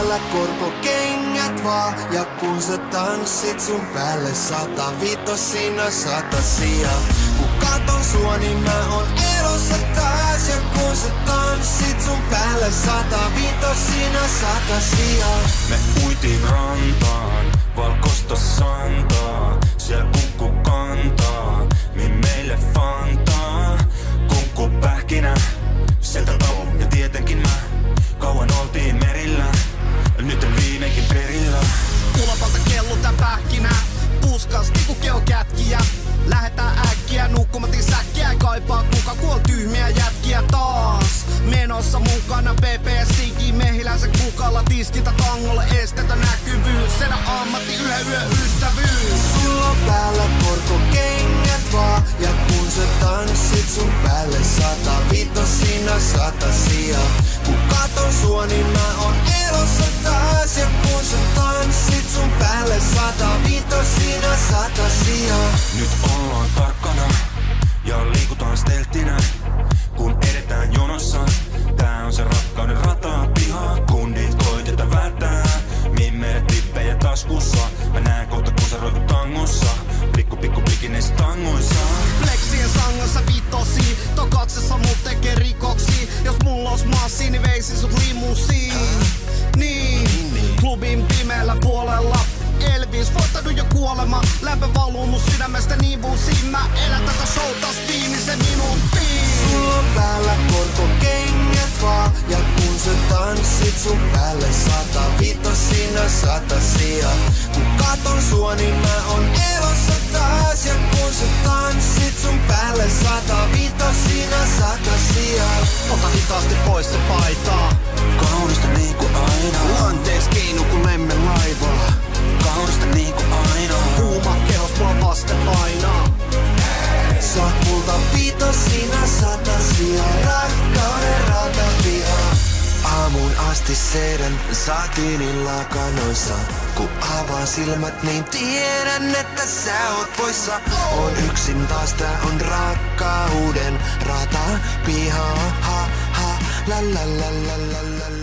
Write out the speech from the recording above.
päällä korkokengät vaan. Ja kun sä tanssit sun päälle 105 siinä satasia. Kun katon sua niin mä oon elossa taas. Ja kun sä tanssit sun päälle 105 siinä satasia. Me uitiin rantaan, valkosta santaa. Siellä kukku kantaa, niin meille fantaa. Kunkku pähkinä, sieltä tau ja tietenkin mä. Kauan oltiin merillä, nyt en viimeinkin perillä. Ulapalta kellutään pähkinä, puskas tiku keokätkiä. Lähetään äkkiä nukkumatin säkkiä, kaipaa kuka kuol tyhmiä jätkiä taas. Menossa mukana PPS-tiki, mehiläisen kukalla tiskitä tangolle estetä näkyvyys. Sedä ammatti yhden yön ystävyys. Sulla on päällä korkokengät vaan. Ja kun sä tanssit sun päälle 105 siinä satasia. Kun katon sua niin mä oon elossa taas. Ja kun sä tanssit sun päälle 105 siinä satasia. Nyt ollaan tarkkana ja liikutaan stelttinä. Kun edetään jonossa, tää on se rakkauden rata. Pihaa kundit koiteta välttää. Mimmeret tippejä taskussa. Mä näen kohta kun sä roikut tangossa. Pikku bikineissä tangoissa. Flexien sangossa vitosi, to katsessa mut tekee rikoksi. Jos mulla ois massi, niin veisin sut limusiin. Niin, klubin pimeällä puolella Elvis, voittanut jo kuolema. Lämpö valuu mun sydämestä nivuusiin. Mä elän tätä showtas viimeisen minuuttiin. Sulla on päällä korkokengät vaan. Ja kun sä tanssit sun päälle 105 siinä satasia. Kun katon sua niin mä oon elossa taas. Ja kun sä tanssit sun päälle 105 siinä satasia. Ota hitaasti pois se paitaa. Kaunista niinku aina. Lantees keinu kun lemme laivaa. Kaunista niinku aina. Kuuma kehos mua vasten painaa. Sä oot multa vitosina satasia. Rakkauden ratapiha. Aamuun asti seidän satiinin lakanoissa. Kun avaan silmät niin tiedän että sä oot poissa. On yksin taas tää on rakkauden ratapiha. Ha ha la la la la la la.